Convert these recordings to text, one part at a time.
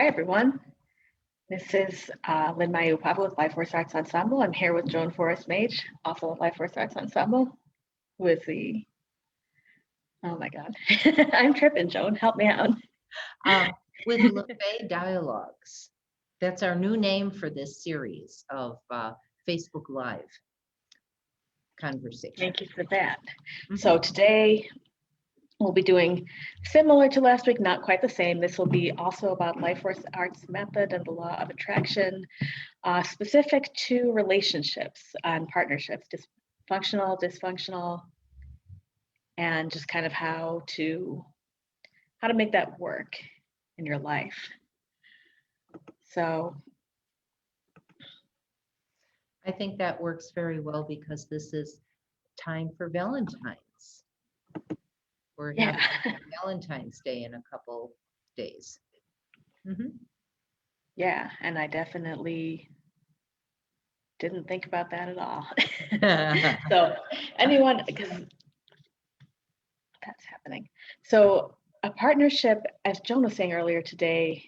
Hi, everyone. This is Linmayu Appavu with Life Force Arts Ensemble. I'm here with Joan Forrest Mage, also with Life Force Arts Ensemble, who is the, oh my God, I'm tripping, Joan, help me out. With LFAE Dialogues. That's our new name for this series of Facebook Live conversation. Thank you for that. So today we'll be doing similar to last week, not quite the same. This will be also about Life Force Arts method and the law of attraction, specific to relationships and partnerships, dysfunctional, and just kind of how to make that work in your life. So I think that works very well because this is time for Valentine's. We're having Valentine's Day in a couple days. Yeah, and I definitely didn't think about that at all. So anyone, because that's happening. So a partnership, as Joan was saying earlier today,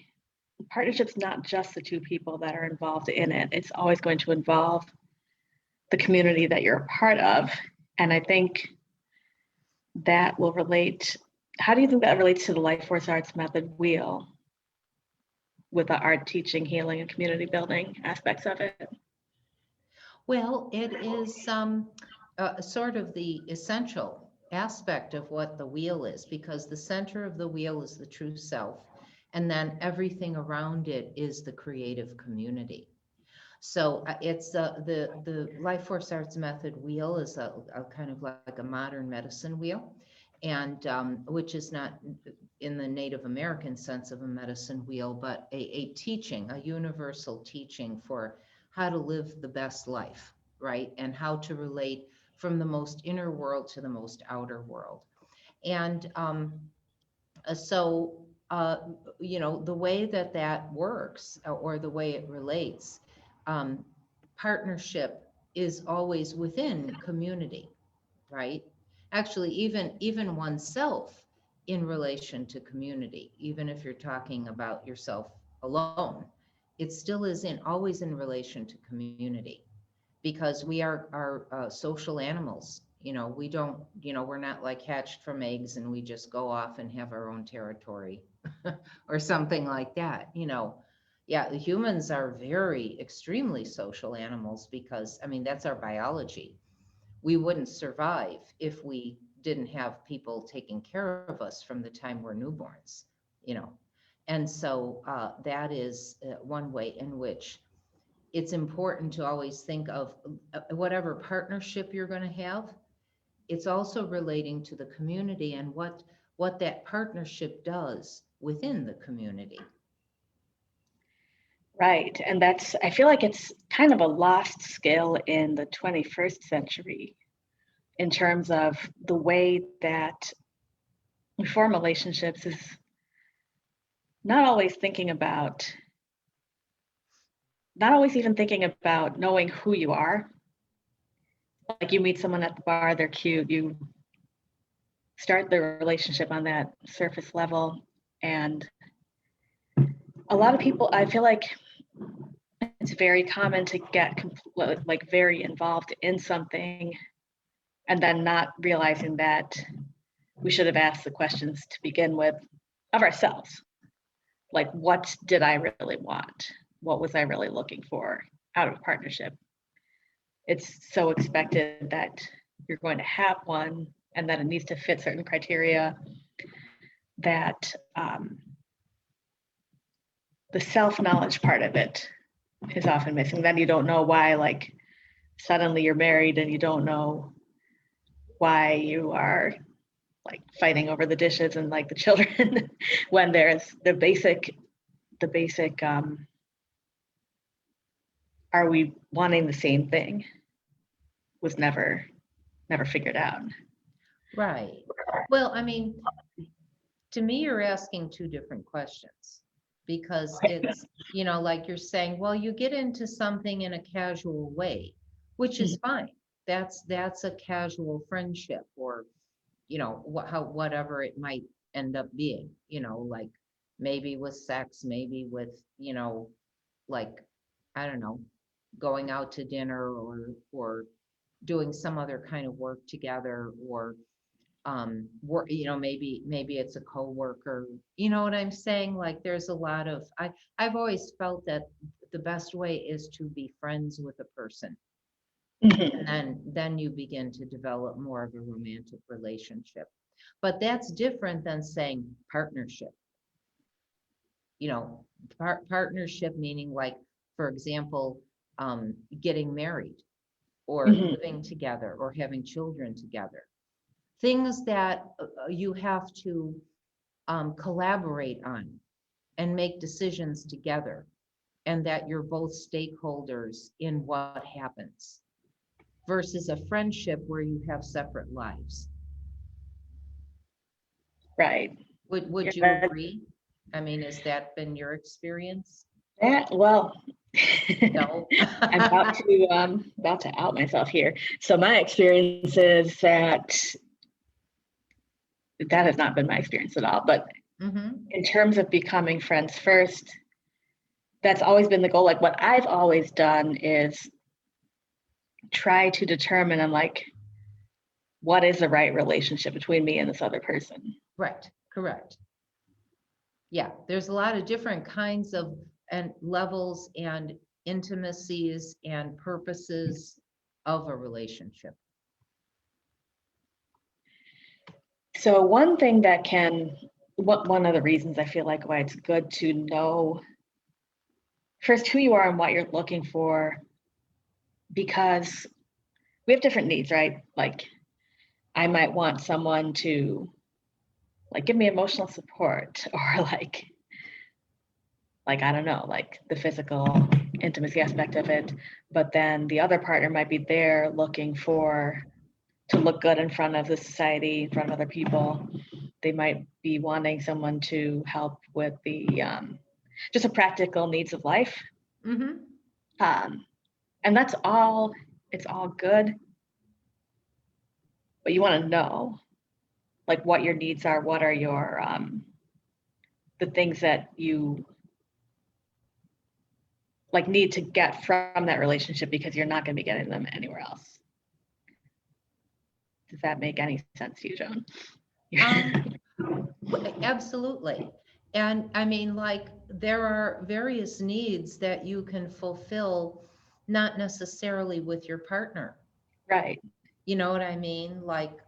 partnership's not just the two people that are involved in it. It's always going to involve the community that you're a part of. And I think that will relate. How do you think that relates to the Life Force Arts method wheel with the art teaching, healing, and community building aspects of it? Well, it is sort of the essential aspect of what the wheel is, because the center of the wheel is the true self, and then everything around it is the creative community. So it's the Life Force Arts method wheel is a kind of like a modern medicine wheel, and which is not in the Native American sense of a medicine wheel, but a teaching, a universal teaching for how to live the best life, right? And how to relate from the most inner world to the most outer world. And you know, the way that works, or the way it relates, partnership is always within community, right? Actually, even oneself in relation to community, even if you're talking about yourself alone, it still is always in relation to community, because we are social animals. You know, we don't, you know, we're not like hatched from eggs and we just go off and have our own territory or something like that. You know, yeah, the humans are very extremely social animals, because I mean, that's our biology. We wouldn't survive if we didn't have people taking care of us from the time we're newborns, you know. And so that is one way in which it's important to always think of whatever partnership you're going to have. It's also relating to the community and what that partnership does within the community. Right. And that's, I feel like it's kind of a lost skill in the 21st century in terms of the way that we form relationships is not always even thinking about knowing who you are. Like you meet someone at the bar, they're cute, you start the relationship on that surface level. And a lot of people, I feel like it's very common to get like very involved in something and then not realizing that we should have asked the questions to begin with of ourselves. Like, what did I really want? What was I really looking for out of a partnership? It's so expected that you're going to have one and that it needs to fit certain criteria that the self-knowledge part of it is often missing. Then you don't know why, like, suddenly you're married and you don't know why you are like fighting over the dishes and like the children when there's the basic are we wanting the same thing was never figured out. Right. Well, I mean, to me, you're asking two different questions, because it's, you know, like you're saying, well, you get into something in a casual way, which is fine. That's a casual friendship, or, you know, whatever it might end up being, you know, like maybe with sex, maybe with, like, I don't know, going out to dinner, or doing some other kind of work together, or work, maybe it's a coworker. You know what I'm saying? Like, there's a lot of, I've always felt that the best way is to be friends with a person, Mhm. and then you begin to develop more of a romantic relationship. But that's different than saying partnership. Partnership meaning, like, for example, getting married, or Mhm. living together, or having children together. Things that you have to collaborate on and make decisions together, and that you're both stakeholders in what happens, versus a friendship where you have separate lives. Right. Would you Yeah, agree? I mean, has that been your experience? well, No. I'm about to out myself here. So my experience is that has not been my experience at all. But Mm-hmm. in terms of becoming friends first, that's always been the goal. Like, what I've always done is try to determine, I'm like, what is the right relationship between me and this other person? Right. Correct. Yeah, there's a lot of different kinds of and levels and intimacies and purposes of a relationship. So one thing that one of the reasons I feel like why it's good to know first who you are and what you're looking for, because we have different needs, right? Like, I might want someone to like give me emotional support, or like I don't know, like the physical intimacy aspect of it. But then the other partner might be there looking for to look good in front of the society, in front of other people. They might be wanting someone to help with the just the practical needs of life. Mm-hmm. Um, and that's all, it's all good, but you want to know like what your needs are, what are your the things that you like need to get from that relationship, because you're not going to be getting them anywhere else. Does that make any sense to you, Joan? Absolutely. And I mean, like, there are various needs that you can fulfill, not necessarily with your partner. Right. You know what I mean? Like,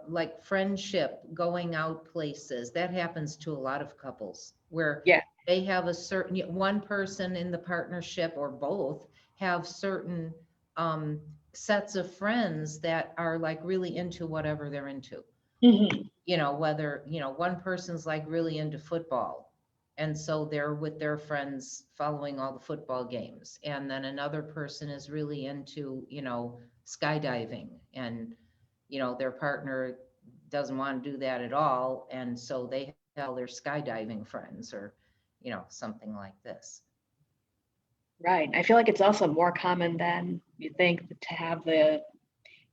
like friendship, going out places. That happens to a lot of couples where Yeah. they have a certain, one person in the partnership, or both, have certain sets of friends that are like really into whatever they're into. Mm-hmm. Whether, one person's like really into football, and so they're with their friends following all the football games. And then another person is really into, skydiving, and, their partner doesn't want to do that at all. And so they have all their skydiving friends, or, something like this. Right. I feel like it's also more common than you think to have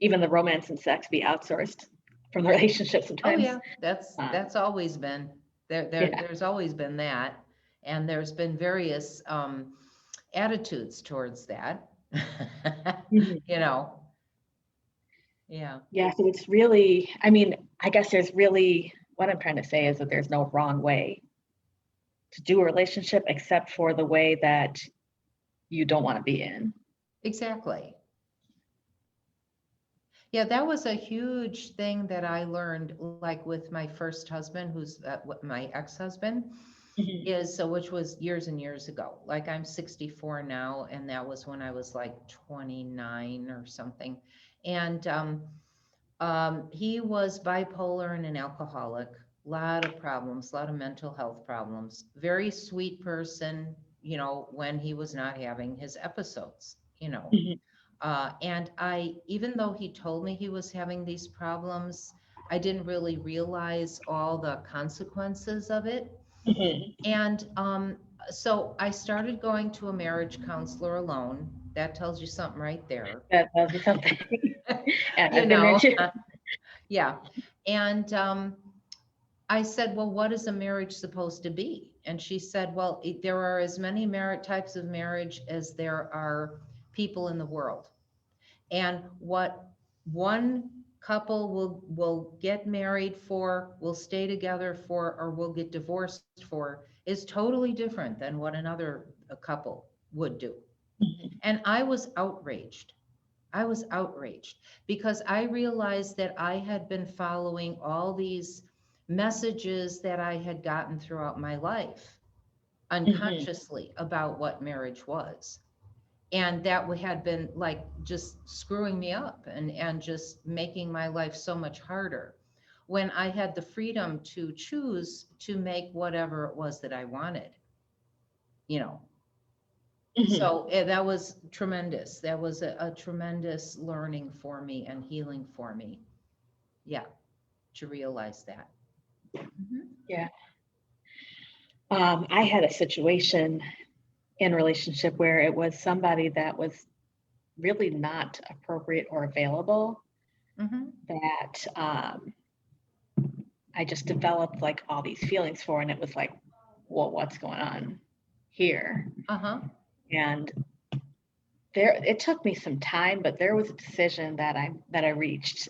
even the romance and sex be outsourced from the relationship Oh sometimes. yeah, that's always been Yeah. there's always been that. And there's been various attitudes towards that. Mhm. you know yeah. Yeah. So it's really, I mean, I guess there's really, what I'm trying to say is that there's no wrong way to do a relationship except for the way that you don't want to be in. Exactly. Yeah, that was a huge thing that I learned, like with my first husband, who's my ex-husband, Mhm. which was years and years ago. Like, I'm 64 now, and that was when I was like 29 or something. And he was bipolar and an alcoholic, a lot of problems, a lot of mental health problems. Very sweet person, when he was not having his episodes, Mhm. And even though he told me he was having these problems, I didn't really realize all the consequences of it. Mhm. And so I started going to a marriage counselor alone. That tells you something right there. That tells you something. And you I've been there know, too. yeah. And I said, well, what is a marriage supposed to be? And she said, well, there are as many types of marriage as there are people in the world. And what one couple will get married for, will stay together for, or will get divorced for is totally different than what another couple would do. Mhm. And I was outraged. I was outraged because I realized that I had been following all these messages that I had gotten throughout my life unconsciously about what marriage was. And that had been like just screwing me up and just making my life so much harder when I had the freedom to choose to make whatever it was that I wanted, you know. Mhm. So that was tremendous. That was a tremendous learning for me and healing for me. Yeah, to realize that. Mhm. Yeah. I had a situation in relationship where it was somebody that was really not appropriate or available, Mhm. that I just developed like all these feelings for, and it was like, well, what's going on here? Uh-huh. And there, it took me some time, but there was a decision that I reached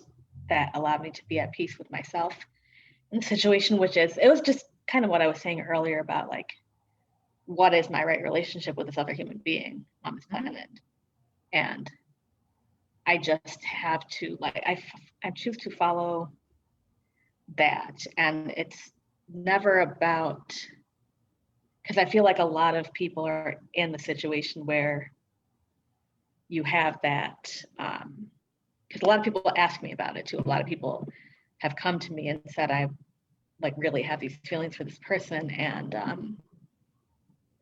that allowed me to be at peace with myself in the situation, which is, it was just kind of what I was saying earlier about like, what is my right relationship with this other human being on this Mhm. planet? And I just have to like, I choose to follow that. And it's never about, because I feel like a lot of people are in the situation where you have that, because a lot of people ask me about it too. A lot of people have come to me and said, I like really have these feelings for this person, and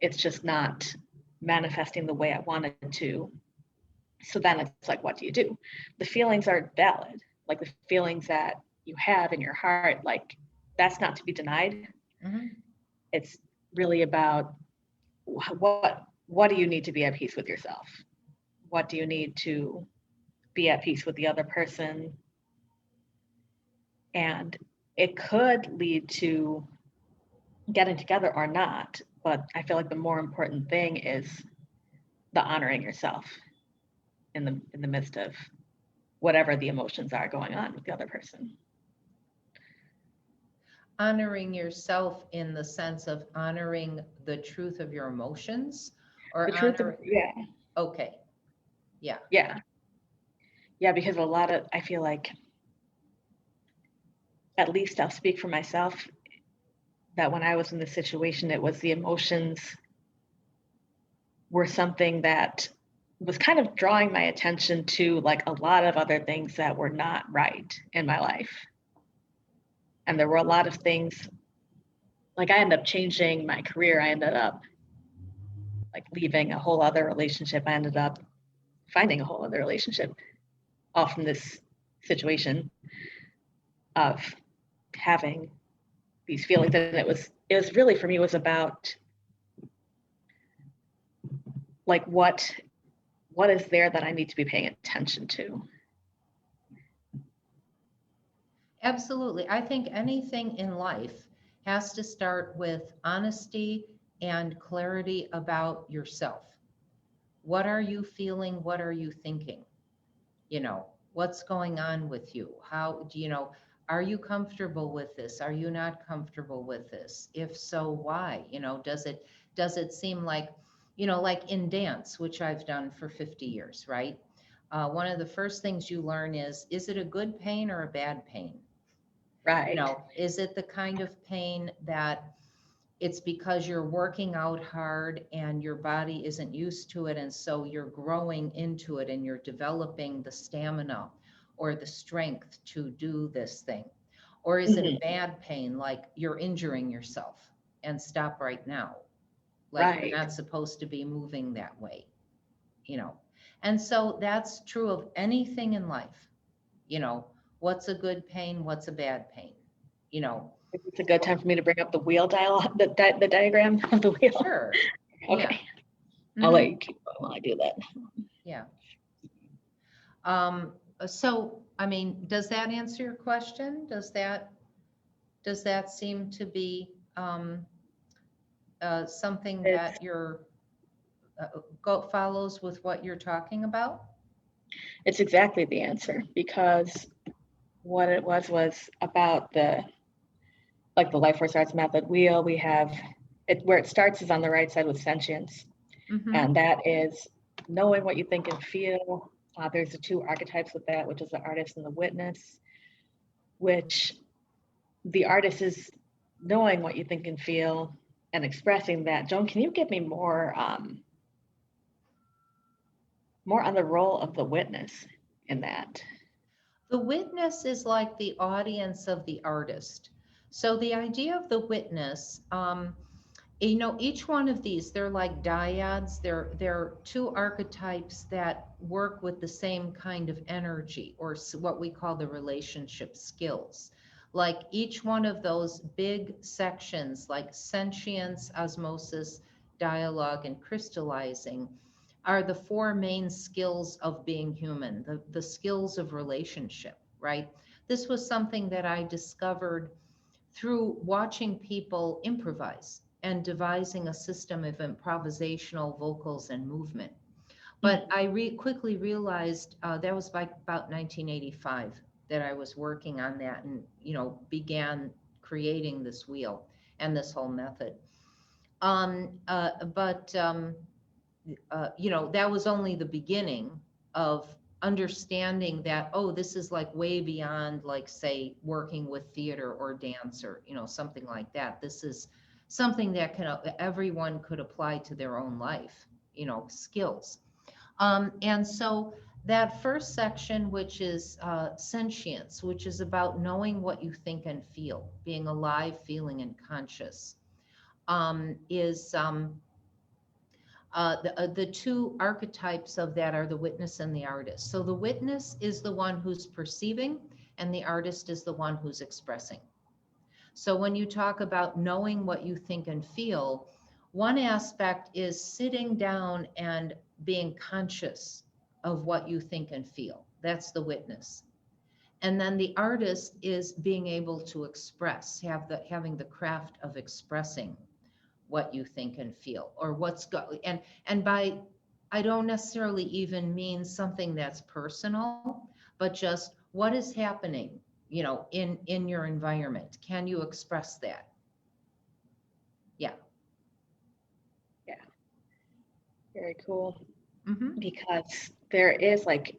it's just not manifesting the way I wanted to. So then it's like, what do you do? The feelings are valid. Like the feelings that you have in your heart, like that's not to be denied. Mhm. It's really about what do you need to be at peace with yourself? What do you need to be at peace with the other person? And it could lead to getting together or not, but I feel like the more important thing is the honoring yourself in the midst of whatever the emotions are going on with the other person. Honoring yourself in the sense of honoring the truth of your emotions or The truth of, honor. yeah, Okay. Yeah. yeah, yeah, because a lot of, I feel like, at least I'll speak for myself, that when I was in this situation, it was the emotions were something that was kind of drawing my attention to like a lot of other things that were not right in my life. And there were a lot of things, like I ended up changing my career. I ended up like leaving a whole other relationship. I ended up finding a whole other relationship all from this situation of having these feelings. And it was really, for me, it was about like what is there that I need to be paying attention to. Absolutely. I think anything in life has to start with honesty and clarity about yourself. What are you feeling? What are you thinking? You know, what's going on with you? How do you know? Are you comfortable with this? Are you not comfortable with this? If so, why? You know, does it seem like, you know, like in dance, which I've done for 50 years, right? One of the first things you learn is it a good pain or a bad pain? You Right. know, is it the kind of pain that it's because you're working out hard and your body isn't used to it, and so you're growing into it and you're developing the stamina or the strength to do this thing? Or is it a Mhm. bad pain, like you're injuring yourself and stop right now? Like you're Right. not supposed to be moving that way, you know? And so that's true of anything in life. You know, what's a good pain? What's a bad pain? You know, It's a good time for me to bring up the wheel dial, the diagram of the wheel. sure. Yeah. Okay. I'll let Mhm. you keep going while I do that. Yeah. So, I mean, does that answer your question? Does that? Does that seem to be something It's that you're follows with what you're talking about? it's exactly the answer, because what it was about the like the life force arts method wheel. We have it where it starts is on the right side with sentience, Mm-hmm. and that is knowing what you think and feel. There's the two archetypes with that, which is the artist and the witness, which the artist is knowing what you think and feel and expressing that. Joan, can you give me more on the role of the witness in that? The witness is like the audience of the artist. So the idea of the witness, each one of these, they're like dyads. They're two archetypes that work with the same kind of energy, or what we call the relationship skills. Like each one of those big sections, like sentience, osmosis, dialogue, and crystallizing, are the four main skills of being human, the skills of relationship, right? This was something that I discovered through watching people improvise and devising a system of improvisational vocals and movement. But I quickly realized that was by about 1985 that I was working on that, and began creating this wheel and this whole method. But that was only the beginning of understanding that, oh, this is like way beyond, like, say, working with theater or dance, or something like that. This is something that everyone could apply to their own life, skills. And so that first section, which is sentience, which is about knowing what you think and feel, being alive, feeling, and conscious, is the two archetypes of that are the witness and the artist. So the witness is the one who's perceiving, and the artist is the one who's expressing. So when you talk about knowing what you think and feel, one aspect is sitting down and being conscious of what you think and feel. That's the witness. And then the artist is being able to express, having the craft of expressing what you think and feel, or and by, I don't necessarily even mean something that's personal, but just what is happening, in your environment. Can you express that? Yeah. Yeah, very cool. Mm-hmm. Because there is like,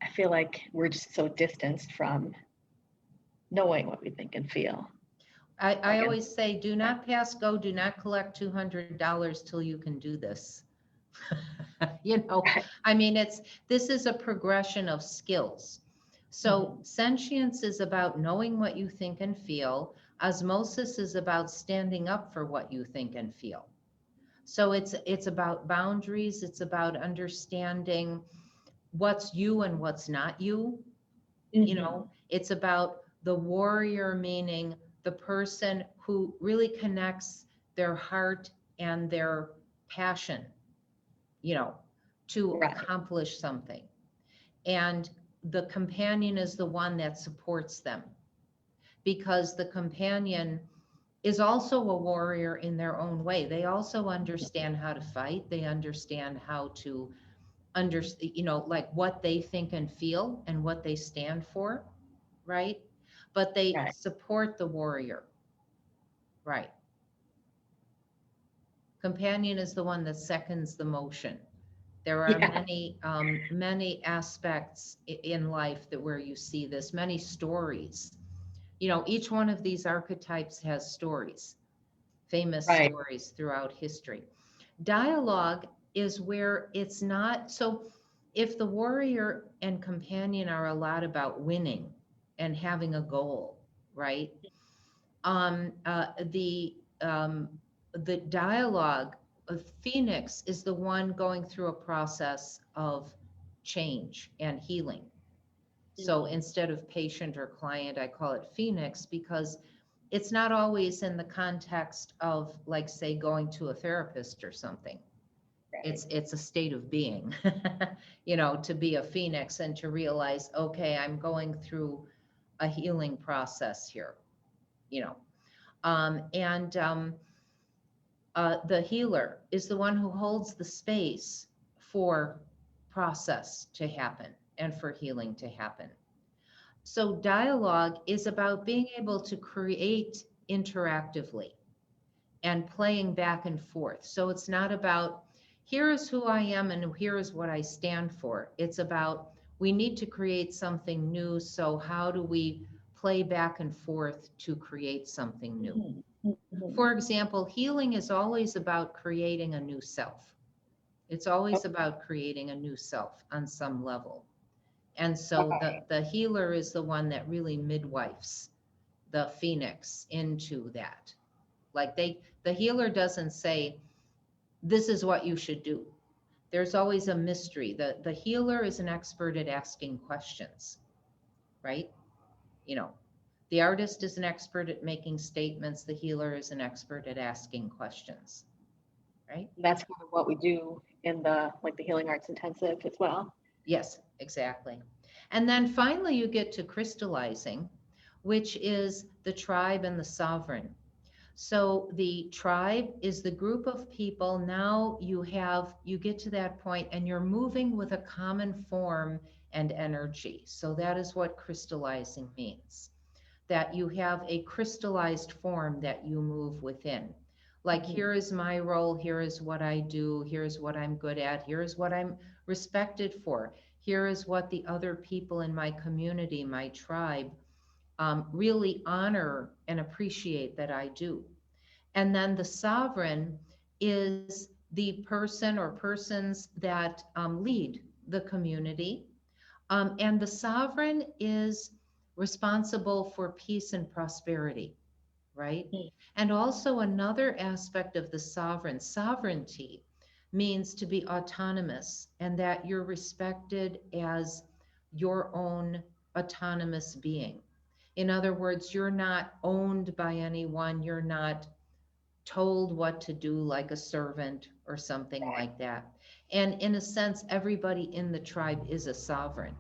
I feel like we're just so distanced from knowing what we think and feel. I Again, always say, do not pass go, do not collect $200 till you can do this. I mean, this is a progression of skills. So sentience is about knowing what you think and feel. Osmosis is about standing up for what you think and feel. So it's about boundaries. It's about understanding what's you and what's not you. It's about the warrior, meaning the person who really connects their heart and their passion, to right. accomplish something. And the companion is the one that supports them, because the companion is also a warrior in their own way. They also understand how to fight. They understand how to like what they think and feel and what they stand for, right? But they Right. support the warrior, right? Companion is the one that seconds the motion. There are Yeah. many aspects in life that where you see this, many stories. Each one of these archetypes has stories, famous Right. stories throughout history. Dialogue is where it's not so. If the warrior and companion are a lot about winning and having a goal, right? The dialogue of Phoenix is the one going through a process of change and healing. So instead of patient or client, I call it Phoenix, because it's not always in the context of, like, say, going to a therapist or something. Right. It's a state of being, to be a Phoenix and to realize, okay, I'm going through a healing process here, you know. The healer is the one who holds the space for process to happen and for healing to happen. So dialogue is about being able to create interactively and playing back and forth. So it's not about, here is who I am and here is what I stand for. It's about, we need to create something new. So how do we play back and forth to create something new? For example, healing is always about creating a new self. It's always about creating a new self on some level. And so the healer is the one that really midwifes the phoenix into that. Like the healer doesn't say, this is what you should do. There's always a mystery. The healer is an expert at asking questions, right? You know, the artist is an expert at making statements. The healer is an expert at asking questions, right? That's kind of what we do in the Healing Arts Intensive as well. Yes, exactly. And then finally you get to crystallizing, which is the tribe and the sovereign. So the tribe is the group of people. Now you get to that point and you're moving with a common form and energy. So that is what crystallizing means, that you have a crystallized form that you move within. Like, here is my role, here is what I do, here's what I'm good at, here is what I'm respected for, here is what the other people in my community, my tribe, really honor and appreciate that I do. And then the sovereign is the person or persons that lead the community. And the sovereign is responsible for peace and prosperity, right? And also another aspect of the sovereignty means to be autonomous and that you're respected as your own autonomous being. In other words, you're not owned by anyone. You're not told what to do like a servant or something like that. And in a sense, everybody in the tribe is a sovereign.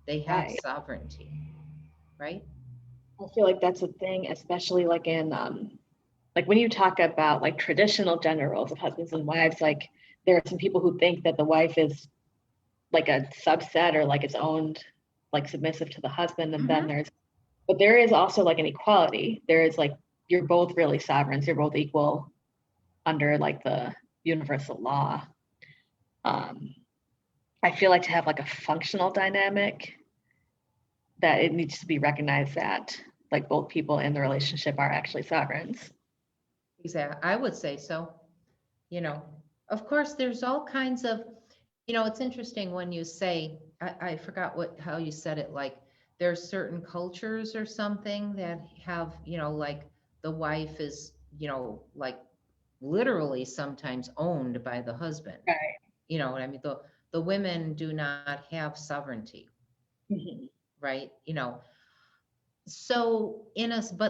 They have sovereignty, right? I feel like that's a thing, especially in when you talk about traditional gender roles of husbands and wives, there are some people who think that the wife is like a subset or it's owned, submissive to the husband. And then but there is also an equality. There is you're both really sovereigns. You're both equal under the universal law. I feel like to have a functional dynamic, that it needs to be recognized that both people in the relationship are actually sovereigns. Exactly. I would say so. You know, of course, there's all kinds of, it's interesting when you say, I forgot how you said it, there's certain cultures or something that have, the wife is, literally sometimes owned by the husband. Right. You know what I mean? The women do not have sovereignty, right? So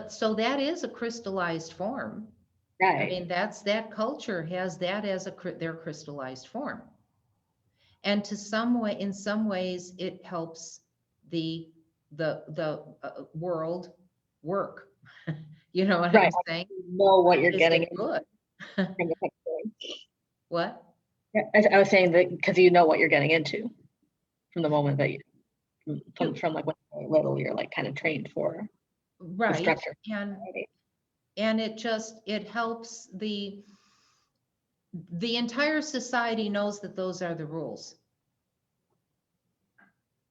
so that is a crystallized form. Right. I mean, that culture has that as their crystallized form. And in some ways, it helps the world work. You know what I'm saying? You know what you're getting good. What? I was saying that because you know what you're getting into from the moment that from when you're little, you're kind of trained for the structure. And it helps the entire society knows that those are the rules.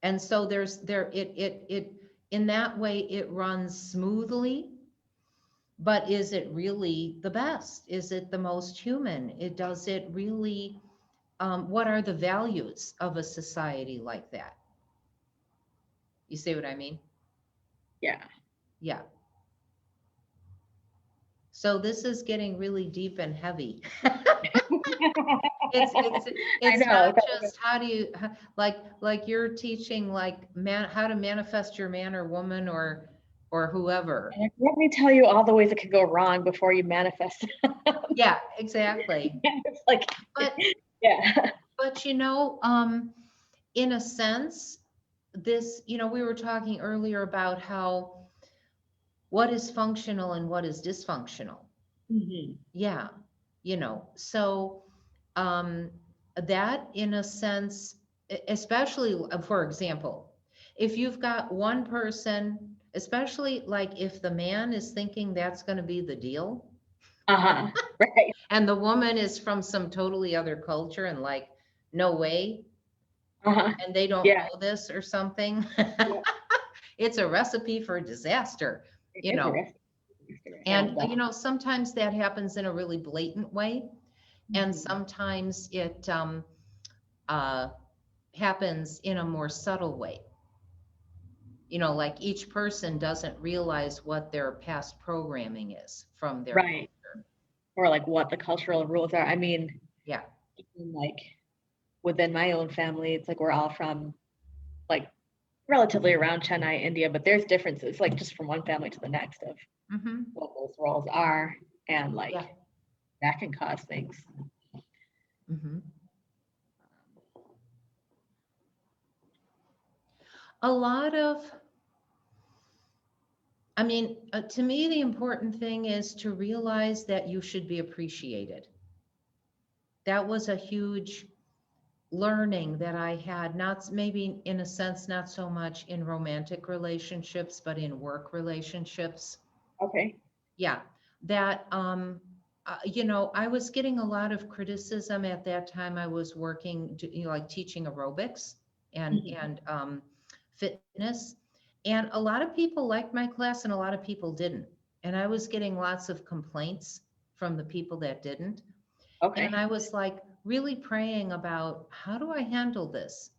And so in that way it runs smoothly, but is it really the best? Is it the most human? Does it really, what are the values of a society like that? You see what I mean? Yeah. Yeah. So this is getting really deep and heavy. It's not just how do you, like you're teaching how to manifest your man or woman or whoever. And let me tell you all the ways it could go wrong before you manifest it. Yeah, exactly. It's but yeah. But in a sense, this, we were talking earlier about how what is functional and what is dysfunctional. Yeah, so um, that in a sense, especially for example, if you've got one person, especially like if the man is thinking that's going to be the deal, Uh-huh. Right. and the woman is from some totally other culture and like, no way, Uh-huh. and they don't Yeah. know this or something, Yeah. it's a recipe for disaster, It you is a know. risk. And, And sometimes that happens in a really blatant way. And mhm. sometimes it uh, happens in a more subtle way. Like each person doesn't realize what their past programming is from their Right. culture. Or like what the cultural rules are. I mean, Yeah. even, like within my own family, it's like we're all from like relatively around Chennai, India, but there's differences like just from one family to the next of Mm-hmm. what those roles are, and like Yeah. that can cause things. Mm-hmm. A lot of, to me, the important thing is to realize that you should be appreciated. That was a huge learning that I had, not maybe in a sense, not so much in romantic relationships, but in work relationships. Okay. Yeah, that, I was getting a lot of criticism at that time. I was working, like teaching aerobics and, Mhm. fitness. And a lot of people liked my class and a lot of people didn't. And I was getting lots of complaints from the people that didn't. And Okay. I was like really praying about how do I handle this?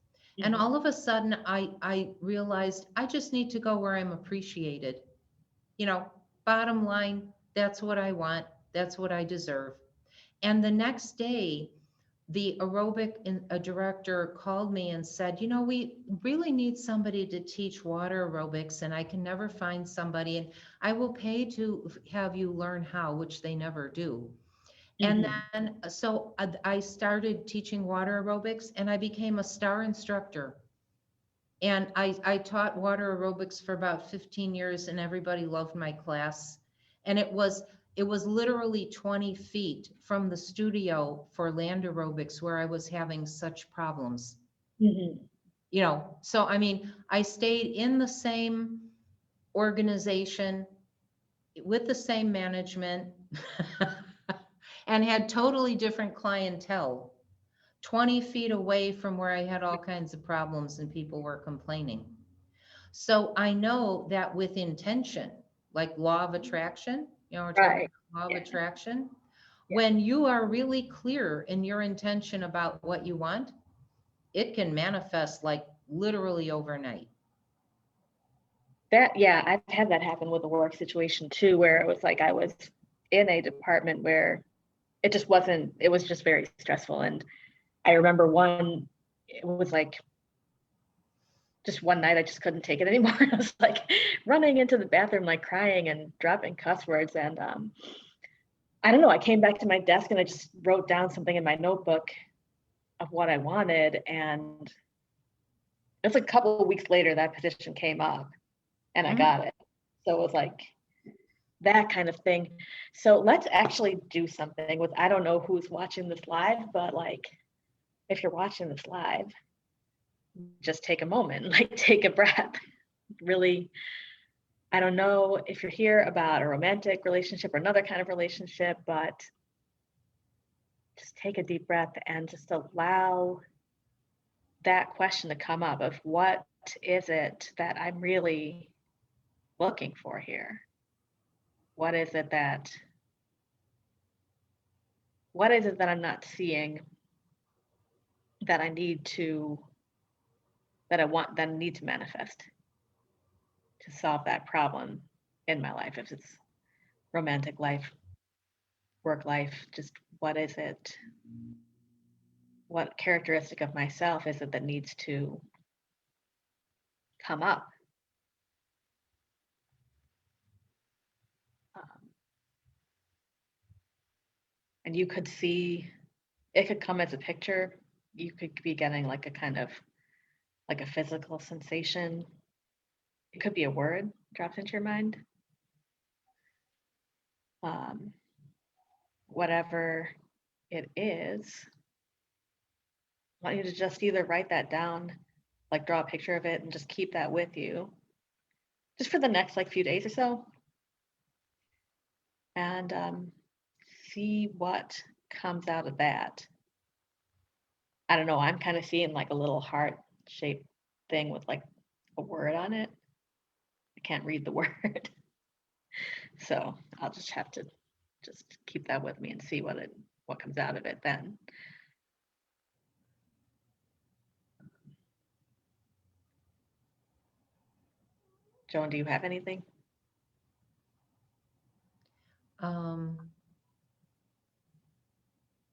And Mhm. all of a sudden I realized I just need to go where I'm appreciated. You know, Bottom line, that's what I want. That's what I deserve. And the next day, the director called me and said, we really need somebody to teach water aerobics, and I can never find somebody, and I will pay to have you learn how, which they never do. And Mhm. then, so I started teaching water aerobics and I became a star instructor. And I taught water aerobics for about 15 years and everybody loved my class. And it was literally 20 feet from the studio for land aerobics where I was having such problems. Mhm. So I stayed in the same organization with the same management and had totally different clientele 20 feet away from where I had all kinds of problems and people were complaining. So I know that with intention, like law of attraction, we're talking Right. about law of Yeah. attraction. Yeah. When you are really clear in your intention about what you want, it can manifest like literally overnight. That, yeah, I've had that happen with a work situation too, where it was like I was in a department where it just wasn't, it was just very stressful. And I remember it was like just one night I just couldn't take it anymore. I was like running into the bathroom, like crying and dropping cuss words. And I don't know, I came back to my desk and I just wrote down something in my notebook of what I wanted. And it's a couple of weeks later that position came up and I Mhm. got it. So it was like that kind of thing. So let's actually do something with, I don't know who's watching this live, but like if you're watching this live, just take a moment, like take a breath. Really, I don't know if you're here about a romantic relationship or another kind of relationship, but just take a deep breath and just allow that question to come up of what is it that I'm really looking for here? What is it that I'm not seeing that I need to that I need to manifest to solve that problem in my life? If it's romantic life, work life, just what is it? What characteristic of myself is it that needs to come up? Um, and you could see it could come as a picture. You could be getting like a kind of like a physical sensation. It could be a word drops into your mind. Whatever it is, I want you to just either write that down, like draw a picture of it and just keep that with you just for the next like few days or so. And see what comes out of that. I don't know, I'm kind of seeing like a little heart shaped thing with like a word on it. I can't read the word. So I'll just have to just keep that with me and see what comes out of it then. Joan, do you have anything?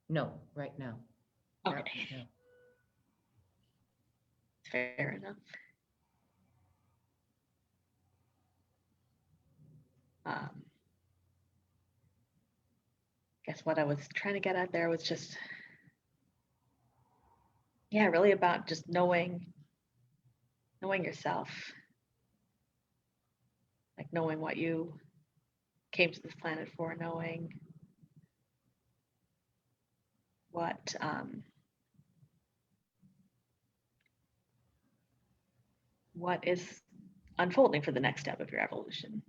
No, right now. Okay. No. Fair enough. Guess what I was trying to get at there was just, yeah, really about just knowing yourself, like knowing what you came to this planet for, knowing what is unfolding for the next step of your evolution.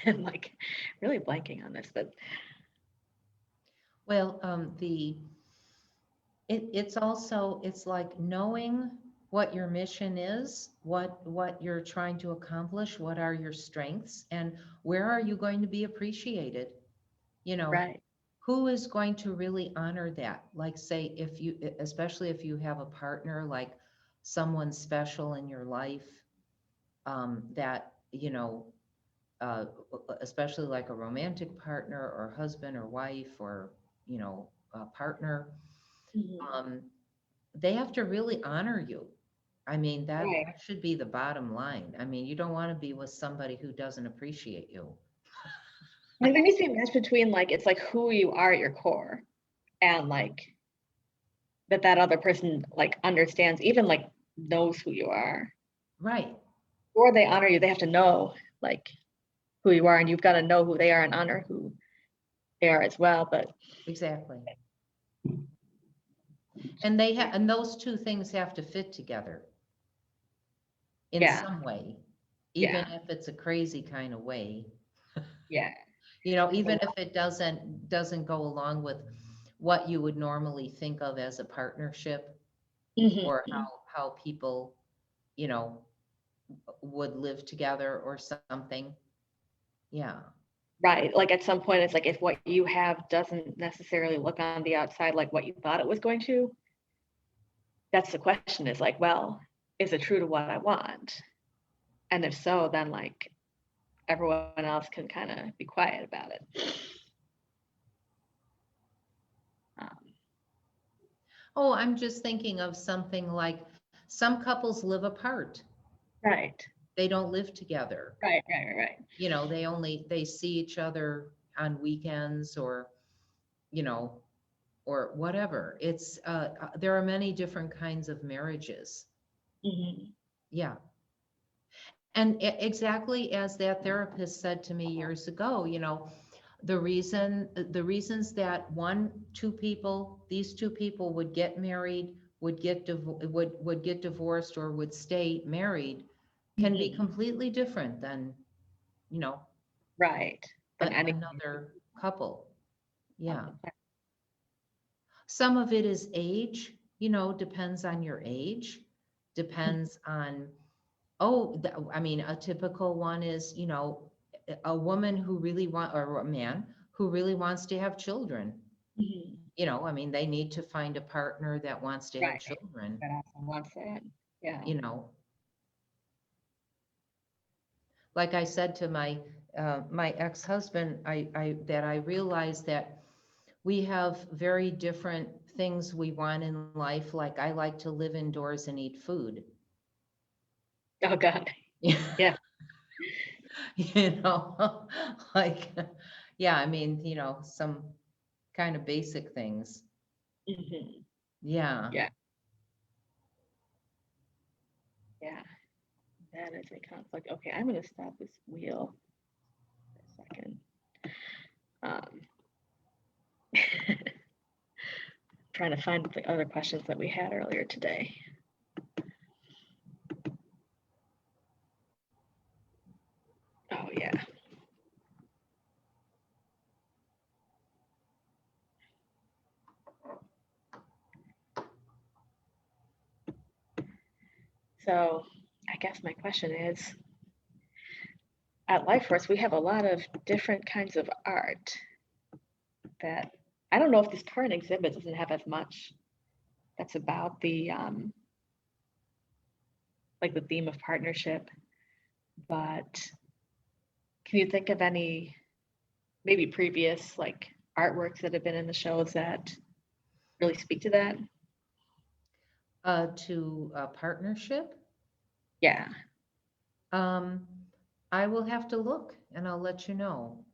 And like really blanking on this, but Well, it's also, it's like knowing what your mission is, what you're trying to accomplish, what are your strengths, and where are you going to be appreciated? You know, right. who is going to really honor that? Like, say, if you, especially if you have a partner, like someone special in your life, that, you know, uh, especially like a romantic partner or husband or wife or, you know, a partner, Mhm. they have to really honor you. I mean, Right. that should be the bottom line. I mean, you don't want to be with somebody who doesn't appreciate you. Like there needs to be a match between like it's like who you are at your core and like that other person like understands, even like knows who you are. Right. Or they honor you, they have to know like who you are, and you've got to know who they are and honor who they are as well. But Exactly. And they have, and those two things have to fit together in yeah, some way, even yeah, if it's a crazy kind of way. yeah. You know, even if it doesn't go along with what you would normally think of as a partnership, or Mhm. how people, you know, would live together or something. Yeah. Right. Like at some point, it's like if what you have doesn't necessarily look on the outside like what you thought it was going to, that's the question is like, well, is it true to what I want? And if so, then like everyone else can kind of be quiet about it. Um, Oh, I'm just thinking of something like some couples live apart. right. They don't live together. Right. You know, they see each other on weekends, or, you know, or whatever. It's there are many different kinds of marriages. Mhm. Yeah. And exactly as that therapist said to me years ago, you know, the reasons that these two people would get married, would get divorced, or would stay married, can be Mhm. completely different than, you know, Right. Than any. another couple. Yeah. Some of it is age, you know, depends on your age, depends on, I mean, a typical one is, you know, a woman who really or a man who really wants to have children. Mhm. You know, I mean, they need to find a partner that wants to have Right. children, That also wants that. Yeah. you know. Like I said to my ex-husband, I realized that We have very different things we want in life. Like I like to live indoors and eat food. Oh God. Yeah. You know, like, yeah, I mean, you know, some kind of basic things. Mhm. Yeah. Yeah. Yeah. That is a conflict. Okay, I'm gonna stop this wheel for a second. Um, trying to find the other questions that we had earlier today. Oh yeah. So I guess my question is, at Life Force, we have a lot of different kinds of art that I don't know if this current exhibit doesn't have as much that's about the like the theme of partnership, but can you think of any maybe previous like artworks that have been in the shows that really speak to that? To a partnership. Yeah. Um, I will have to look and I'll let you know.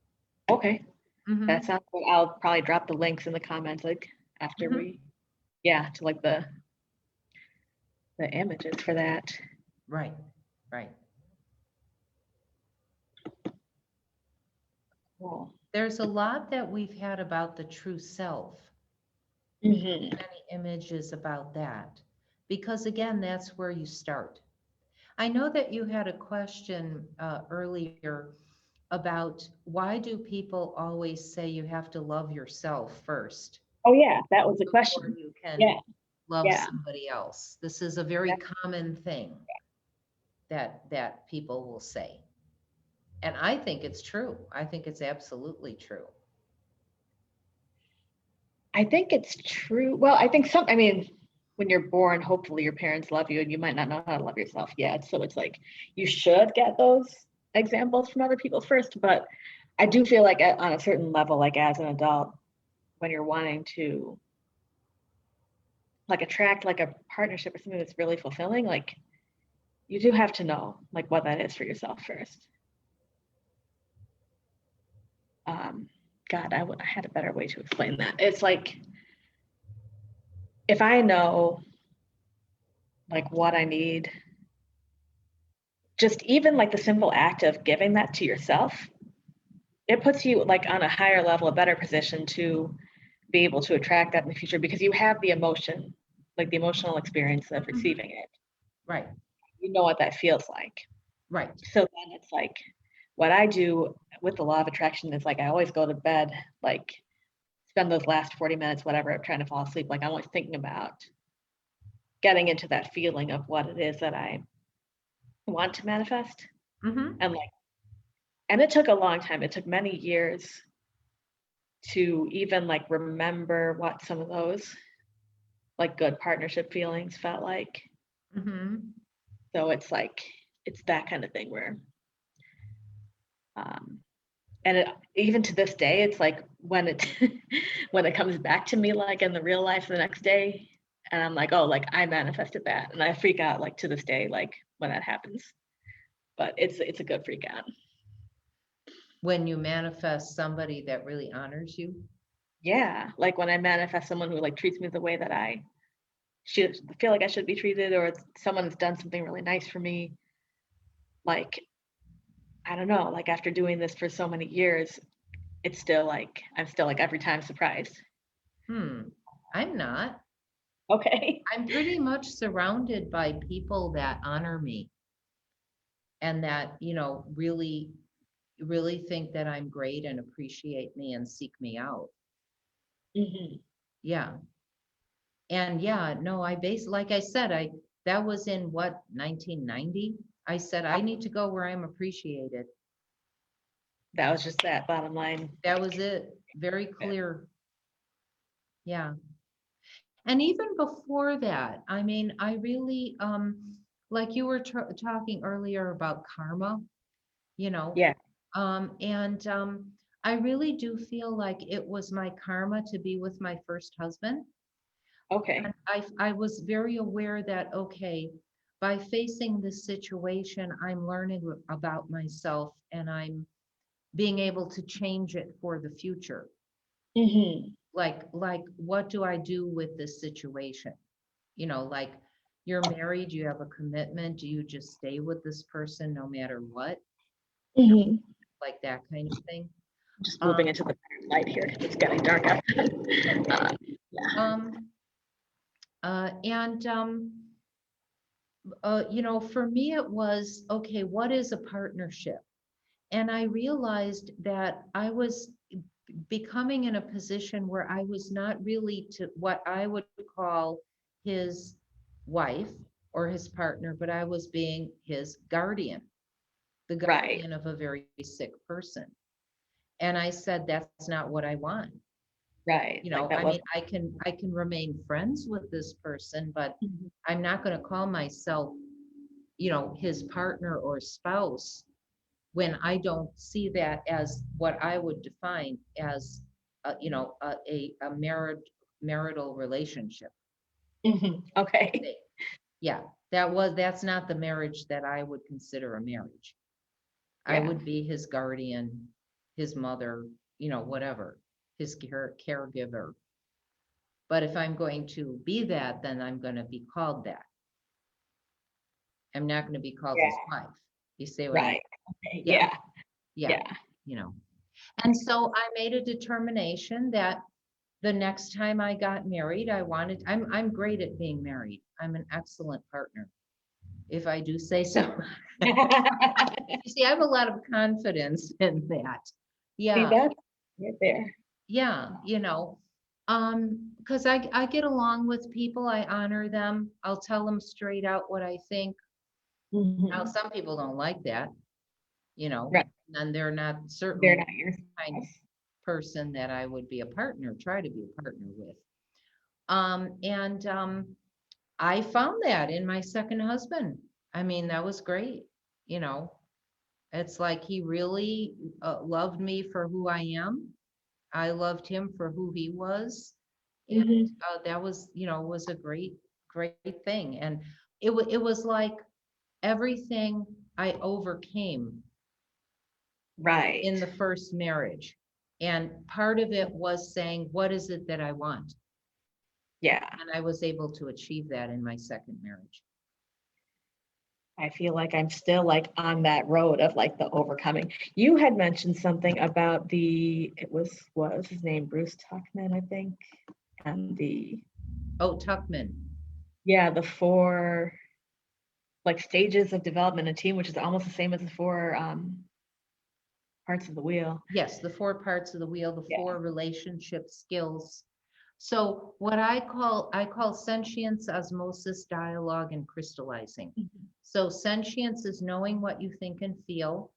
Okay. That Mm-hmm. sounds good. I'll probably drop the links in the comments like after Mm-hmm. we, yeah, to like the images for that. Right, right. Cool. There's a lot that we've had about the true self, Hmm. many images about that, because again, that's where you start. I know that you had a question earlier about why do people always say you have to love yourself first Oh yeah, that was the before question. you can Yeah, love yeah. somebody else? This is a very That, common thing that people will say. And I think it's true. I think it's absolutely true. I think it's true. Well, I think I mean, when you're born, hopefully your parents love you and you might not know how to love yourself yet. So it's like you should get those examples from other people first. But I do feel like on a certain level, like as an adult, when you're wanting to like attract like a partnership or something that's really fulfilling, like you do have to know like what that is for yourself first. Um, God, I had a better way to explain that. It's like if I know like what I need, just even like the simple act of giving that to yourself, it puts you like on a higher level, a better position to be able to attract that in the future because you have the emotion, like the emotional experience of Mhm. receiving it. Right, You know what that feels like. right. So then it's like what I do with the law of attraction is like I always go to bed, like spend those last 40 minutes, whatever, of trying to fall asleep. Like I'm always thinking about getting into that feeling of what it is that I want to manifest. Hmm. And like, and it took a long time. It took many years to even like remember what some of those like good partnership feelings felt like. Hmm. So it's like, it's that kind of thing where, um, and it, even to this day, it's like when it when it comes back to me like in the real life the next day, and I'm like, oh, like I manifested that, and I freak out like to this day, like when that happens. But it's a good freak out. When you manifest somebody that really honors you. Yeah, like when I manifest someone who like treats me the way that I should feel like I should be treated, or someone has done something really nice for me. Like I don't know, like after doing this for so many years, it's still like I'm still like every time surprised. I'm not. Okay. I'm pretty much surrounded by people that honor me and that, you know, really think that I'm great and appreciate me and seek me out. Hmm. Yeah. And yeah, no, like I said, that was in what, 1990? I said, I need to go where I'm appreciated. That was just that bottom line. That was it. Very clear. Yeah. And even before that, I mean, I really, like you were talking earlier about karma, you know, Yeah. and I really do feel like it was my karma to be with my first husband. Okay. And I was very aware that, okay, by facing this situation, I'm learning about myself and I'm being able to change it for the future. Hmm. Like, what do I do with this situation? Like, you're married, you have a commitment, do you just stay with this person no matter what? Hmm. Like that kind of thing. Just Um, moving into the light here. It's getting dark out. Yeah. um, and for me, it was, okay, what is a partnership? And I realized that I was becoming in a position where I was not really to what I would call his wife or his partner, but I was being his guardian, the Right. guardian of a very sick person. And I said, that's not what I want. Right. Like that I was. mean, I can remain friends with this person, but Mhm. I'm not going to call myself, his partner or spouse when I don't see that as what I would define as, a marital relationship. Okay. Yeah, that's not the marriage that I would consider a marriage. I Yeah. would be his guardian, his mother, whatever, his caregiver. But if I'm going to be that, then I'm going to be called that. I'm not going to be called his Yeah. wife. You see what I mean? Right. Okay. Yeah, Yeah. yeah, Yeah. you know. And so I made a determination that the next time I got married, I'm great at being married. I'm an excellent partner, if I do say so. You see, I have a lot of confidence in that. See Yeah, that right there. yeah, because I get along with people, I honor them, I'll tell them straight out what I think. Now, Mhm. some people don't like that, Right. and they're not They're certainly not your the kind of spouse. person that I would be a partner, try to be a partner with. And I found that in my second husband. I mean, that was great. You know, it's like he really loved me for who I am. I loved him for who he was. And Mhm. that was, was a great, great thing. And it was like everything I overcame Right. in the first marriage. And part of it was saying, what is it that I want? Yeah. And I was able to achieve that in my second marriage. I feel like I'm still like on that road of like the overcoming. You had mentioned something about what was his name? Bruce Tuckman, I think. And Oh, Tuckman. yeah, the four like stages of development in a team, which is almost the same as the four parts of the wheel. Yes, the four parts of the wheel, the Yeah. four relationship skills. So what I call sentience, osmosis, dialogue, and crystallizing. Mhm. So sentience is knowing what you think and feel.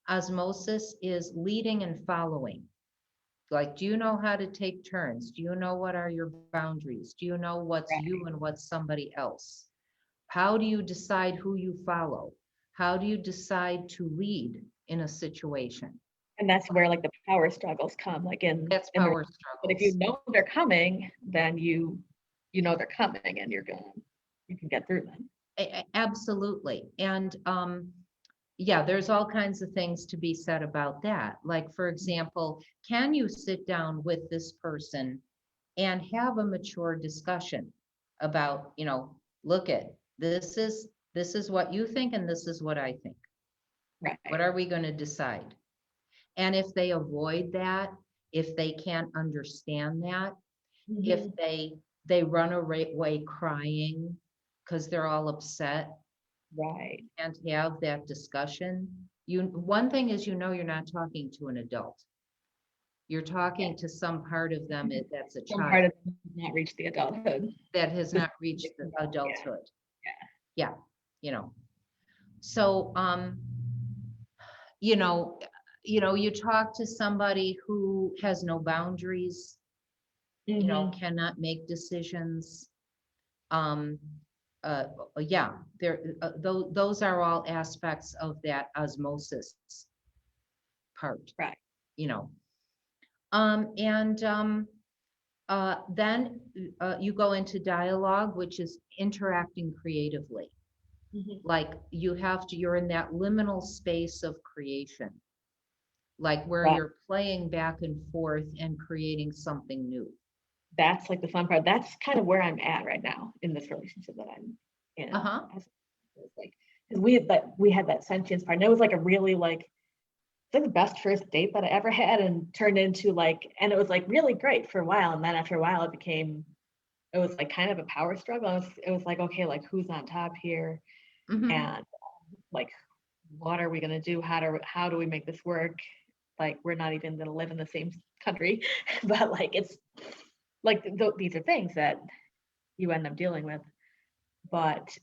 Osmosis is leading and following. Like, do you know how to take turns? Do you know what are your boundaries? Do you know what's you Right. and what's somebody else? How do you decide who you follow? How do you decide to lead in a situation? And that's where like the power struggles come, like That's in the power but if you struggles. know they're coming, then you know they're coming and you can get through them. Absolutely. And yeah, there's all kinds of things to be said about that. Like, for example, can you sit down with this person and have a mature discussion about, look at this is what you think and this is what I think. What Right. are we going to decide? And if they avoid that, if they can't understand that, if Mhm. they run away crying because they're all upset Right. and have that discussion, one thing is, you're not talking to an adult. You're Yeah. talking to some part of them that's a Some child part of them has not reached the adulthood. that has This- not reached the Yeah. adulthood. Yeah. Yeah, so you know, you talk to somebody who has no boundaries, Mhm. cannot make decisions. Um, yeah, those are all aspects of that osmosis part. Right. you know. Then you go into dialogue, which is interacting creatively. Mhm. Like you're in that liminal space of creation, like where Right. you're playing back and forth and creating something new. That's like the fun part. That's kind of where I'm at right now in this relationship that I'm in. Uh-huh. It's like, because we had that sentience part, and it was like a really like, it's like the best first date that I ever had, and turned into like, and it was like really great for a while, and then after a while it was like kind of a power struggle. It was like, okay, like who's on top here, Hmm. and like what are we gonna do? How do we make this work? Like we're not even gonna live in the same country, but like it's like these are things that you end up dealing with. But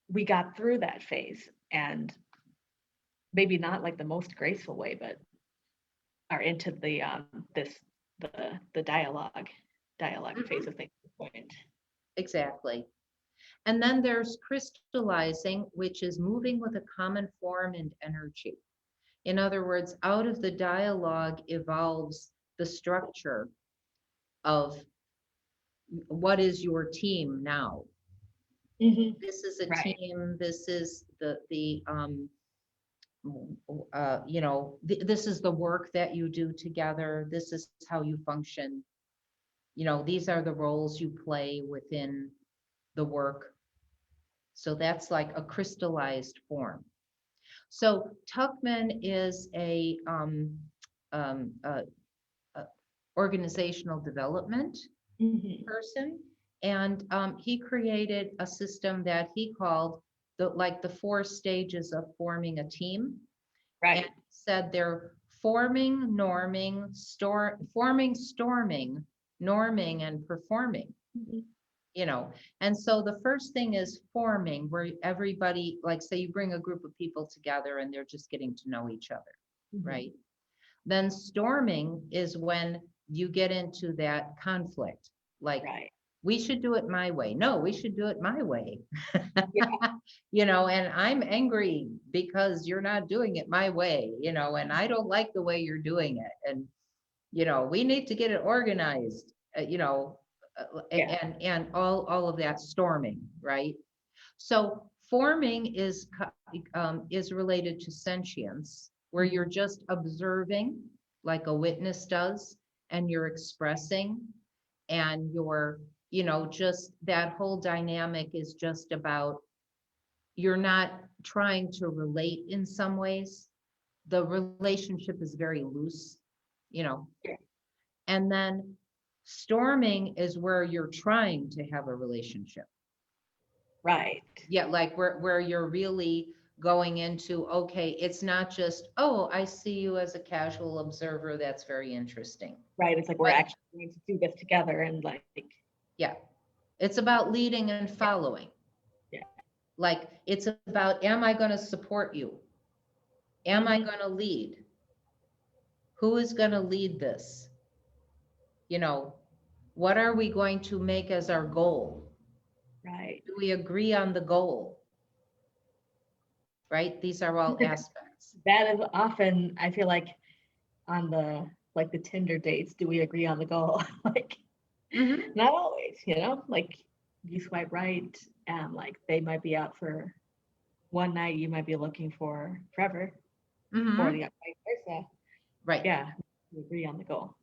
we got through that phase, and maybe not like the most graceful way, but are into the this the dialogue phase Hmm. of things at this point. Exactly. And then there's crystallizing, which is moving with a common form and energy. In other words, out of the dialogue evolves the structure of what is your team now. Hmm. This is a Right. team. This is this is the work that you do together. This is how you function. These are the roles you play within the work. So that's like a crystallized form. So Tuckman is um, a, a organizational development Hmm. person, and he created a system that he called the 4 stages of forming a team, and Right. said they're forming, norming, storming, norming, and performing. Hmm. you know and so the first thing is forming, where everybody, like, say you bring a group of people together and they're just getting to know each other, Hmm. right? Then storming is when you get into that conflict, like, Right. we should do it my way. No, we should do it my way. Yeah. And I'm angry because you're not doing it my way, and I don't like the way you're doing it. And, we need to get it organized, Yeah. and all of that storming, right? So forming is related to sentience, where you're Hmm. just observing like a witness does, and you're expressing, and you're, just that whole dynamic is just about, you're not trying to relate in some ways. The relationship is very loose, you know. Yeah. And then storming is where you're trying to have a relationship. Right. Yeah, like where you're really going into, okay, it's not just, oh, I see you as a casual observer, that's very interesting. Right. It's like we're But actually going to do this together, and like, yeah, it's about leading and yeah, following. yeah. Like, it's about, am I going to support you? Am I Hmm. going to lead? Who is going to lead this? You know, what are we going to make as our goal? Right. Do we agree on the goal? Right? These are all aspects. That is often, I feel like, on the like the Tinder dates, do we agree on the goal? Like, Hmm. not always, like you swipe right, and like they might be out for one night, you might be looking for forever, or the Hmm. vice versa. Right. Yeah, we agree on the goal.